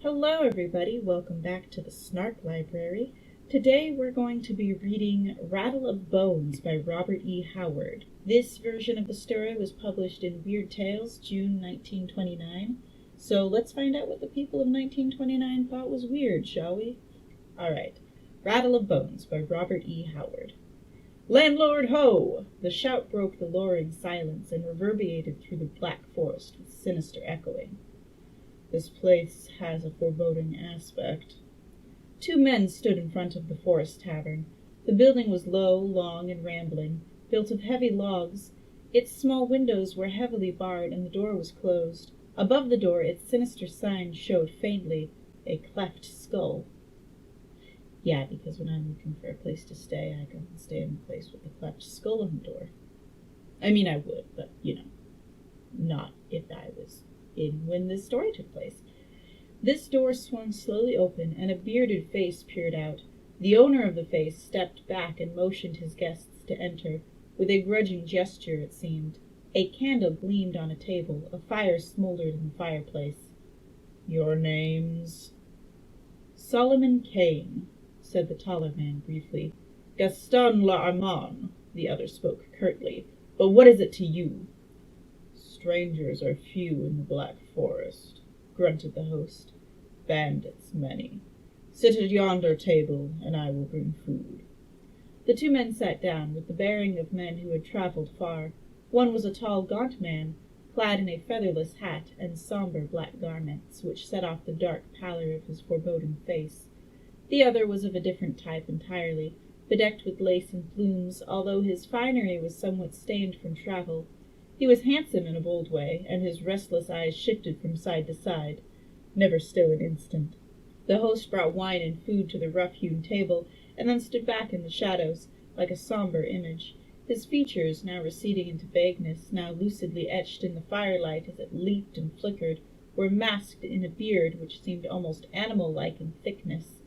Hello everybody, welcome back to the Snark Library. Today we're going to be reading Rattle of Bones by Robert E. Howard. This version of the story was published in Weird Tales, June 1929. So let's find out what the people of 1929 thought was weird, shall we? Alright, Rattle of Bones by Robert E. Howard. Landlord, ho! The shout broke the lowering silence and reverberated through the black forest with sinister echoing. This place has a foreboding aspect. Two men stood in front of the forest tavern. The building was low, long, and rambling, built of heavy logs. Its small windows were heavily barred, and the door was closed. Above the door, its sinister sign showed faintly a cleft skull. Yeah, because when I'm looking for a place to stay, I go and stay in a place with a cleft skull on the door. I mean, I would, but, not if I was in when this story took place. This door swung slowly open, and a bearded face peered out. The owner of the face stepped back and motioned his guests to enter, with a grudging gesture, it seemed. A candle gleamed on a table. A fire smoldered in the fireplace. "Your names?" "Solomon Kane," said the taller man briefly. "Gaston L'Armand," the other spoke curtly. "But what is it to you?" "Strangers are few in the Black Forest," grunted the host. "Bandits many. Sit at yonder table, and I will bring food." The two men sat down, with the bearing of men who had traveled far. One was a tall, gaunt man, clad in a featherless hat and somber black garments, which set off the dark pallor of his foreboding face. The other was of a different type entirely, bedecked with lace and plumes, although his finery was somewhat stained from travel. He was handsome in a bold way, and his restless eyes shifted from side to side, never still an instant. The host brought wine and food to the rough-hewn table, and then stood back in the shadows, like a somber image. His features, now receding into vagueness, now lucidly etched in the firelight as it leaped and flickered, were masked in a beard which seemed almost animal-like in thickness.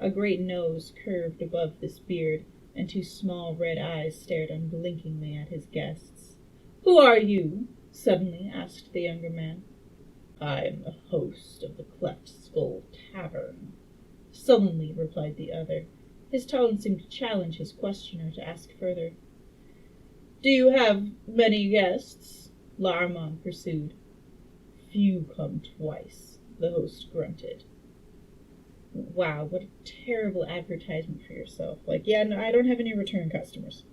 A great nose curved above this beard, and two small red eyes stared unblinkingly at his guests. "Who are you?" suddenly asked the younger man. "I am the host of the Cleft Skull Tavern," sullenly replied the other. His tone seemed to challenge his questioner to ask further. "Do you have many guests?" L'Armand pursued. "Few come twice," the host grunted. Wow, what a terrible advertisement for yourself. No, I don't have any return customers.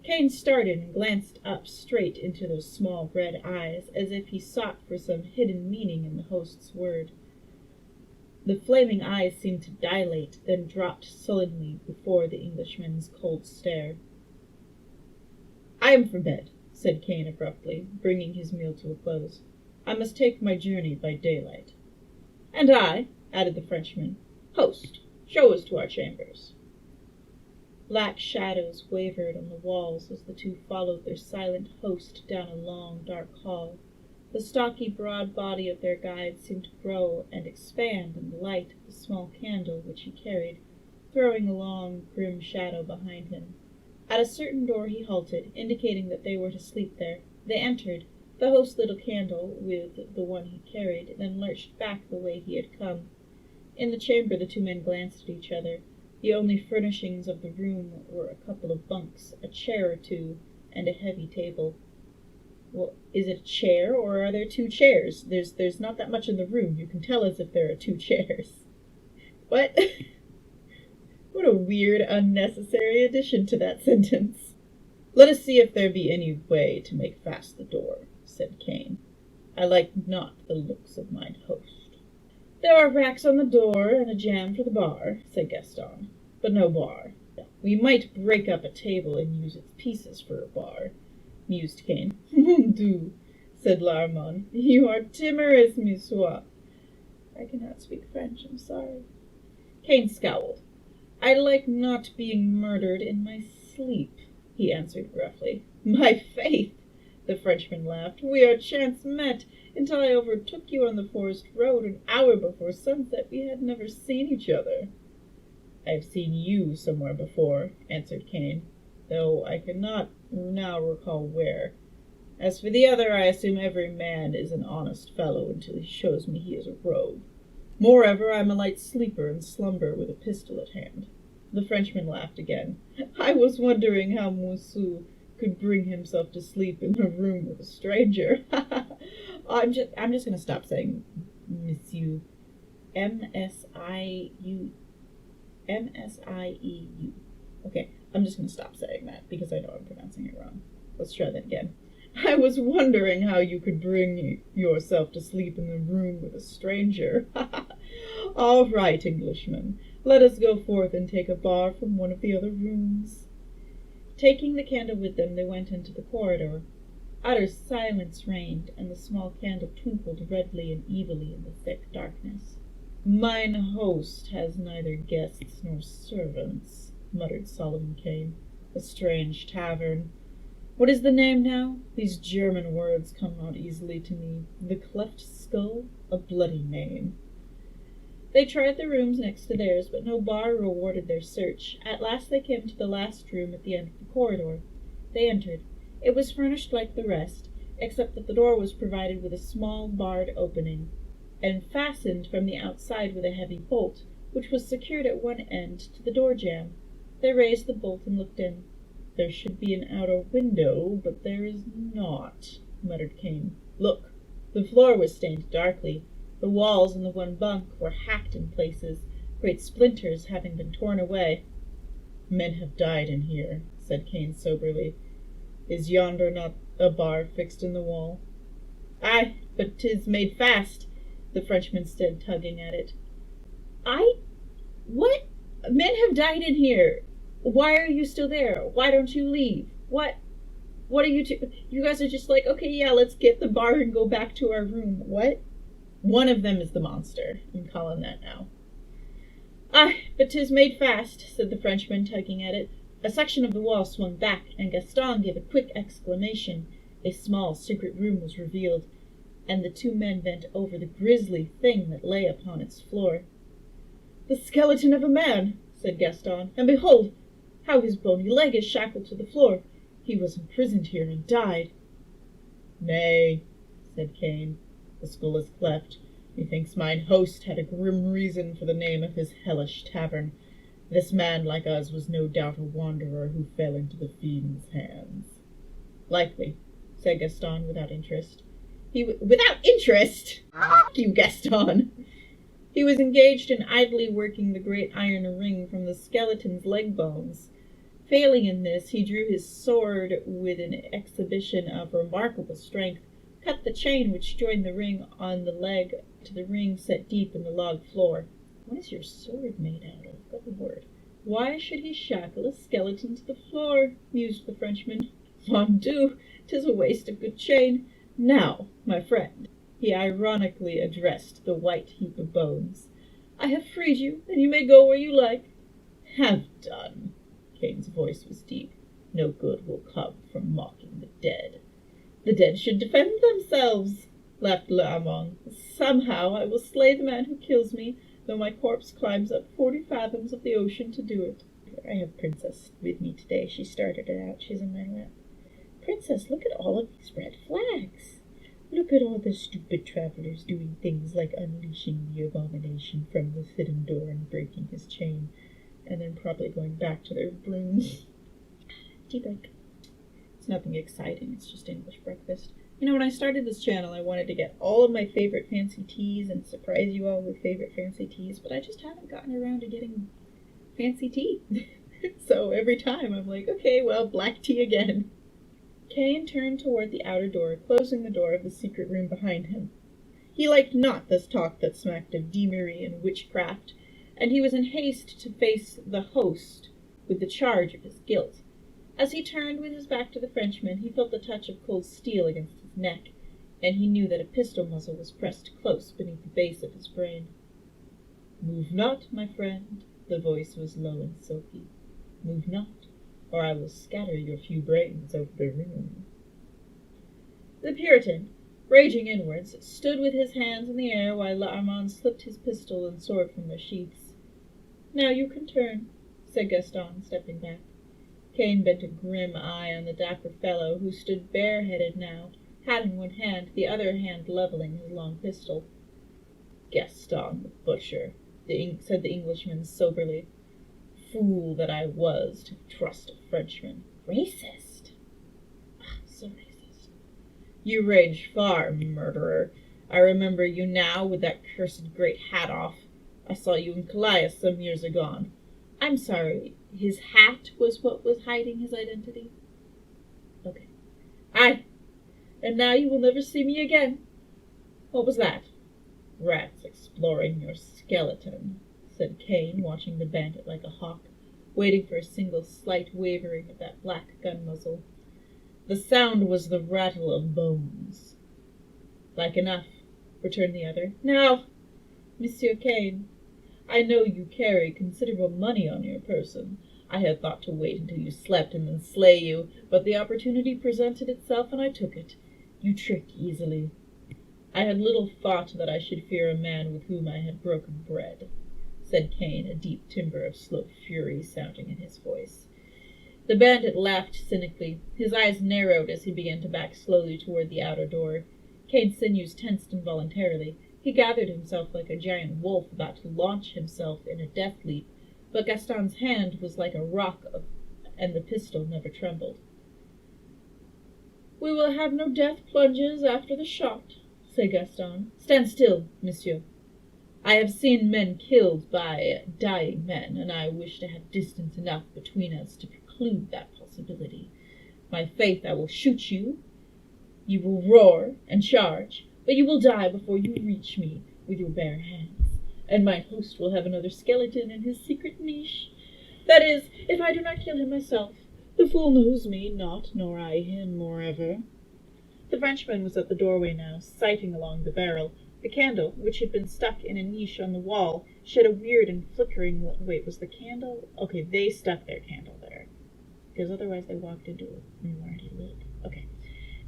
Kane started and glanced up straight into those small red eyes, as if he sought for some hidden meaning in the host's word. The flaming eyes seemed to dilate, then dropped sullenly before the Englishman's cold stare. "I am for bed," said Kane abruptly, bringing his meal to a close. "I must take my journey by daylight." "And I," added the Frenchman. "Host, show us to our chambers." Black shadows wavered on the walls as the two followed their silent host down a long, dark hall. The stocky, broad body of their guide seemed to grow and expand in the light of the small candle which he carried, throwing a long, grim shadow behind him. At a certain door he halted, indicating that they were to sleep there. They entered. The host lit a candle with the one he carried, then lurched back the way he had come. In the chamber the two men glanced at each other. The only furnishings of the room were a couple of bunks, a chair or two, and a heavy table. "Well, is it a chair, or are there two chairs? There's not that much in the room. You can tell as if there are two chairs." What? What a weird, unnecessary addition to that sentence. "Let us see if there be any way to make fast the door," said Kane. "I like not the looks of mine host." "There are racks on the door and a jamb for the bar," said Gaston, "but no bar. We might break up a table and use its pieces for a bar," mused Kane. "Mon Dieu," said L'Armand. "You are timorous, monsieur." "I cannot speak French, I'm sorry." Kane scowled. "I like not being murdered in my sleep," he answered gruffly. "My faith," the Frenchman laughed, "we are chance met. Until I overtook you on the forest road an hour before sunset, we had never seen each other." "I have seen you somewhere before," answered Kane, "though I cannot now recall where. As for the other, I assume every man is an honest fellow until he shows me he is a rogue. Moreover, I am a light sleeper and slumber with a pistol at hand." The Frenchman laughed again. "I was wondering how Monsieur could bring himself to sleep in a room with a stranger." I'm just gonna stop saying Monsieur. Msieu. Okay, I'm just gonna stop saying that because I know I'm pronouncing it wrong. Let's try that again. "I was wondering how you could bring yourself to sleep in the room with a stranger." "All right, Englishman, let us go forth and take a bar from one of the other rooms." Taking the candle with them, they went into the corridor. Utter silence reigned, and the small candle twinkled redly and evilly in the thick darkness. "Mine host has neither guests nor servants," muttered Solomon Kane. "A strange tavern. What is the name now? These German words come not easily to me. The Cleft Skull? A bloody name." They tried the rooms next to theirs, but no bar rewarded their search. At last they came to the last room at the end of the corridor. They entered. It was furnished like the rest, except that the door was provided with a small barred opening, and fastened from the outside with a heavy bolt, which was secured at one end to the door jamb. They raised the bolt and looked in. "There should be an outer window, but there is not," muttered Kane. "Look." The floor was stained darkly. The walls and the one bunk were hacked in places, great splinters having been torn away. "Men have died in here," said Kane soberly. "Is yonder not a bar fixed in the wall?" "Aye, but 'tis made fast," the Frenchman said, tugging at it. What? Men have died in here. Why are you still there? Why don't you leave? What are you two? You guys are just like, okay, yeah, let's get the bar and go back to our room. What? One of them is the monster. I'm calling that now. "Aye, but 'tis made fast," said the Frenchman, tugging at it. A section of the wall swung back, and Gaston gave a quick exclamation. A small secret room was revealed, and the two men bent over the grisly thing that lay upon its floor. "The skeleton of a man," said Gaston, "and behold, how his bony leg is shackled to the floor. He was imprisoned here and died." "Nay," said Kane, "the skull is cleft. Methinks mine host had a grim reason for the name of his hellish tavern. This man, like us, was no doubt a wanderer who fell into the fiend's hands." "Likely," said Gaston without interest. Without interest? You, Gaston! He was engaged in idly working the great iron ring from the skeleton's leg bones. Failing in this, he drew his sword with an exhibition of remarkable strength, cut the chain which joined the ring on the leg to the ring set deep in the log floor. What is your sword made out of? Good Lord. Why should he shackle a skeleton to the floor? Mused the Frenchman. Mon Dieu, 'tis a waste of good chain. Now, my friend, he ironically addressed the white heap of bones, I have freed you, and you may go where you like. Have done. Kane's voice was deep. No good will come from mocking the dead. The dead should defend themselves, laughed L'Armand. Somehow I will slay the man who kills me, though my corpse climbs up 40 fathoms of the ocean to do it. I have Princess with me today. She started it out. She's in my lap. Princess, look at all of these red flags. Look at all the stupid travelers doing things like unleashing the abomination from the hidden door and breaking his chain, and then probably going back to their brooms. Tea break. It's nothing exciting, it's just English breakfast. You know, when I started this channel, I wanted to get all of my favorite fancy teas and surprise you all with favorite fancy teas, but I just haven't gotten around to getting fancy tea. So every time I'm like, okay, well, black tea again. Kane turned toward the outer door, closing the door of the secret room behind him. He liked not this talk that smacked of deemery and witchcraft, and he was in haste to face the host with the charge of his guilt. As he turned with his back to the Frenchman, he felt the touch of cold steel against his neck, and he knew that a pistol muzzle was pressed close beneath the base of his brain. Move not, my friend, the voice was low and silky. Move not, or I will scatter your few brains over the room. The Puritan, raging inwards, stood with his hands in the air while L'Armand slipped his pistol and sword from their sheaths. Now you can turn, said Gaston, stepping back. Kane bent a grim eye on the dapper fellow, who stood bareheaded now, hat in one hand, the other hand leveling his long pistol. "Gaston the butcher," said the Englishman soberly. "Fool that I was to trust a Frenchman. Racist! Ah, so racist. You range far, murderer. I remember you now with that cursed great hat off. I saw you in Calais some years agone. I'm sorry, his hat was what was hiding his identity? Okay. Aye. And now you will never see me again. What was that?" "Rats exploring your skeleton," said Kane, watching the bandit like a hawk, waiting for a single slight wavering of that black gun muzzle. "The sound was the rattle of bones." "Like enough," returned the other. "Now, Monsieur Kane, I know you carry considerable money on your person. I had thought to wait until you slept and then slay you, but the opportunity presented itself and I took it. You trick easily. I had little thought that I should fear a man with whom I had broken bread," said Kane, a deep timbre of slow fury sounding in his voice. The bandit laughed cynically. His eyes narrowed as he began to back slowly toward the outer door. Kane's sinews tensed involuntarily. He gathered himself like a giant wolf about to launch himself in a death leap, but Gaston's hand was like a rock, and the pistol never trembled. "We will have no death plunges after the shot," said Gaston. "Stand still, monsieur. I have seen men killed by dying men, and I wish to have distance enough between us to preclude that possibility. My faith, I will shoot you. You will roar and charge, but you will die before you reach me with your bare hands, and mine host will have another skeleton in his secret niche. That is, if I do not kill him myself. The fool knows me not, nor I him, moreover." The Frenchman was at the doorway now, sighting along the barrel. The candle, which had been stuck in a niche on the wall, shed a weird and flickering... Wait, was the candle... Okay, they stuck their candle there, because otherwise they walked into it and already lit. Okay.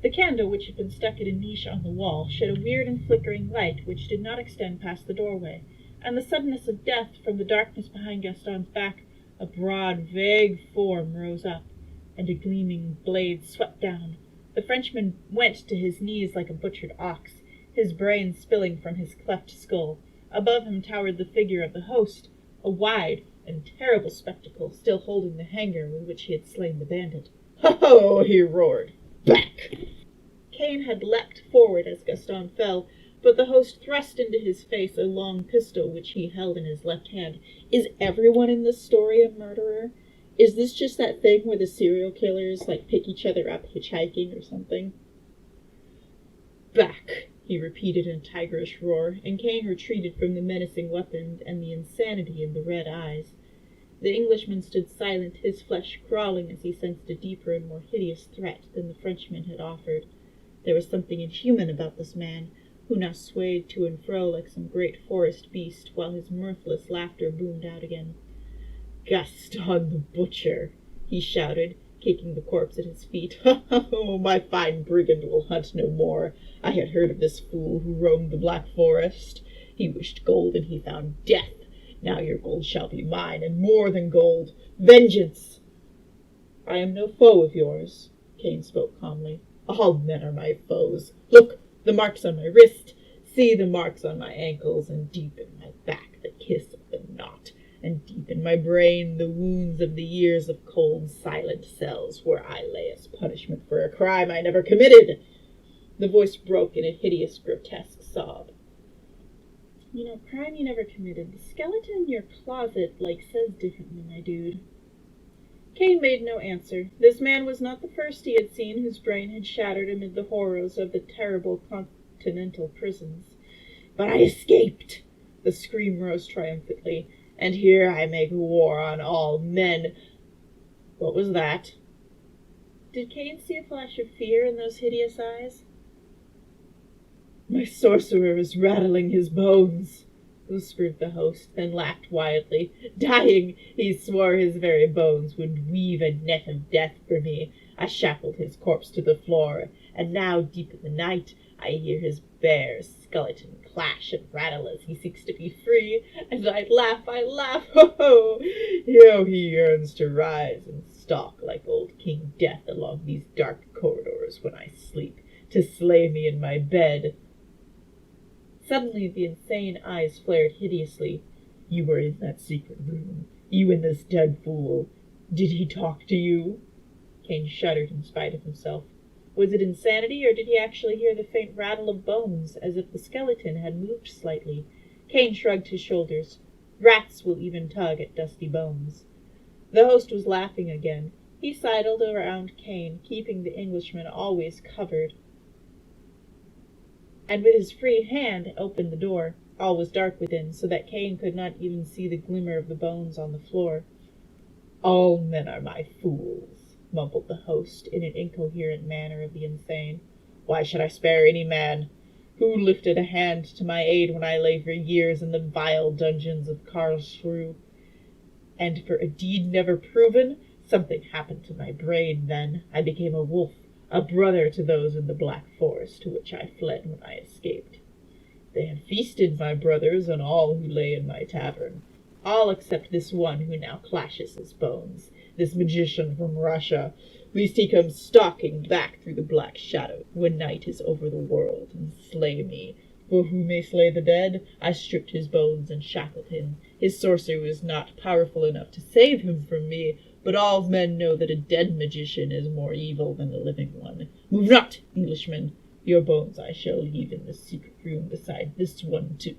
The candle, which had been stuck in a niche on the wall, shed a weird and flickering light which did not extend past the doorway, and the suddenness of death from the darkness behind Gaston's back, a broad, vague form rose up, and a gleaming blade swept down. The Frenchman went to his knees like a butchered ox, his brains spilling from his cleft skull. Above him towered the figure of the host, a wide and terrible spectacle, still holding the hanger with which he had slain the bandit. "Ho-ho!" he roared. "Back!" Kane had leapt forward as Gaston fell, but the host thrust into his face a long pistol which he held in his left hand. Is everyone in this story a murderer? Is this just that thing where the serial killers, pick each other up hitchhiking or something? "Back!" he repeated in a tigerish roar, and Kane retreated from the menacing weapon and the insanity in the red eyes. The Englishman stood silent, his flesh crawling as he sensed a deeper and more hideous threat than the Frenchman had offered. There was something inhuman about this man, who now swayed to and fro like some great forest beast, while his mirthless laughter boomed out again. "Gaston the butcher!" he shouted, kicking the corpse at his feet. "Oh, my fine brigand will hunt no more. I had heard of this fool who roamed the Black Forest. He wished gold, and he found death. Now your gold shall be mine, and more than gold. Vengeance!" "I am no foe of yours," Kane spoke calmly. "All men are my foes. Look, the marks on my wrist. See the marks on my ankles, and deep in my back the kiss of the knot, and deep in my brain the wounds of the years of cold, silent cells where I lay as punishment for a crime I never committed." The voice broke in a hideous, grotesque sob. Crime you never committed. The skeleton in your closet, says differently, my dude. Kane made no answer. This man was not the first he had seen whose brain had shattered amid the horrors of the terrible continental prisons. "But I escaped!" The scream rose triumphantly. "And here I make war on all men." What was that? Did Kane see a flash of fear in those hideous eyes? "My sorcerer is rattling his bones," whispered the host, then laughed wildly. "Dying, he swore his very bones would weave a net of death for me. I shackled his corpse to the floor, and now, deep in the night, I hear his bear skeleton clash and rattle as he seeks to be free, and I laugh, ho ho! How he yearns to rise and stalk like old King Death along these dark corridors when I sleep, to slay me in my bed. Suddenly the insane eyes flared hideously. You were in that secret room. You and this dead fool. Did he talk to you? Kane shuddered in spite of himself. Was it insanity, or did he actually hear the faint rattle of bones, as if the skeleton had moved slightly? Kane shrugged his shoulders. Rats will even tug at dusty bones. The host was laughing again. He sidled around Kane, keeping the Englishman always covered, and with his free hand opened the door. All was dark within, so that Kane could not even see the glimmer of the bones on the floor. All men are my fools, mumbled the host in an incoherent manner of the insane. Why should I spare any man? Who lifted a hand to my aid when I lay for years in the vile dungeons of Karlsruhe? And for a deed never proven, something happened to my brain then. I became a wolf, a brother to those in the Black Forest to which I fled when I escaped. They have feasted, my brothers, on all who lay in my tavern, all except this one who now clashes his bones, this magician from Russia, lest he come stalking back through the black shadow when night is over the world, and slay me. For who may slay the dead? I stripped his bones and shackled him. His sorcery was not powerful enough to save him from me, but all men know that a dead magician is more evil than a living one. Move not, Englishman! Your bones I shall leave in the secret room beside this one, too.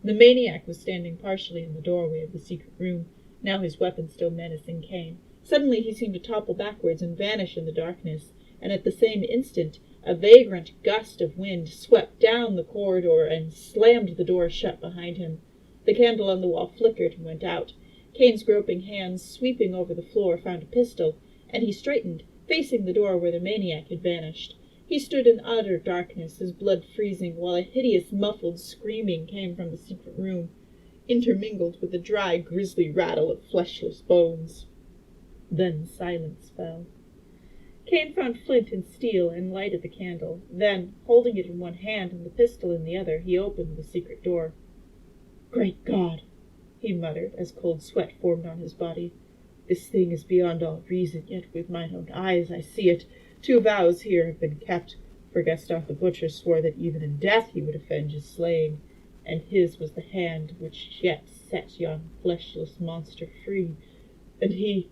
The maniac was standing partially in the doorway of the secret room, now his weapon still menacing Kane. Suddenly he seemed to topple backwards and vanish in the darkness, and at the same instant a vagrant gust of wind swept down the corridor and slammed the door shut behind him. The candle on the wall flickered and went out. Kane's groping hands, sweeping over the floor, found a pistol, and he straightened, facing the door where the maniac had vanished. He stood in utter darkness, his blood freezing, while a hideous muffled screaming came from the secret room, intermingled with the dry, grisly rattle of fleshless bones. Then silence fell. Kane found flint and steel and lighted the candle. Then, holding it in one hand and the pistol in the other, he opened the secret door. Great God! He muttered, as cold sweat formed on his body. This thing is beyond all reason, yet with mine own eyes I see it. 2 vows here have been kept, for Gustav the Butcher swore that even in death he would avenge his slaying, and his was the hand which yet set yon fleshless monster free, and he—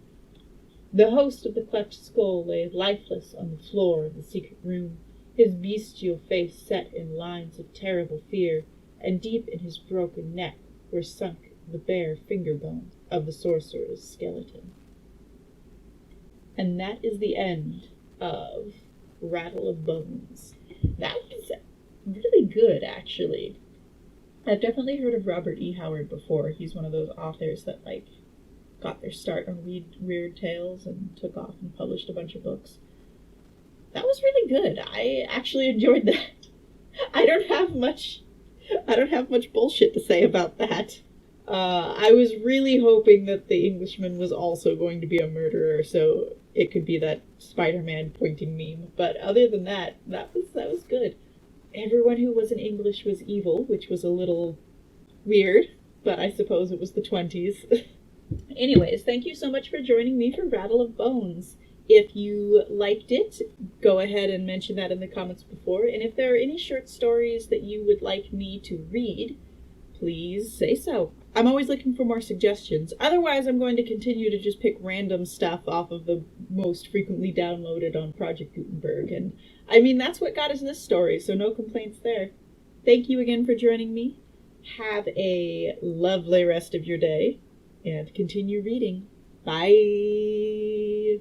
The host of the cleft skull lay lifeless on the floor of the secret room, his bestial face set in lines of terrible fear, and deep in his broken neck were sunk the bare finger bones of the sorcerer's skeleton. And that is the end of Rattle of Bones. That was really good, actually. I've definitely heard of Robert E. Howard before. He's one of those authors that, got their start on Weird Tales and took off and published a bunch of books. That was really good. I actually enjoyed that. I don't have much bullshit to say about that. I was really hoping that the Englishman was also going to be a murderer, so it could be that Spider-Man pointing meme. But other than that, that was good. Everyone who wasn't English was evil, which was a little weird, but I suppose it was the 20s. Anyways, thank you so much for joining me for Rattle of Bones. If you liked it, go ahead and mention that in the comments before. And if there are any short stories that you would like me to read, please say so. I'm always looking for more suggestions. Otherwise, I'm going to continue to just pick random stuff off of the most frequently downloaded on Project Gutenberg. And I mean, that's what got us this story, so no complaints there. Thank you again for joining me. Have a lovely rest of your day, and continue reading. Bye!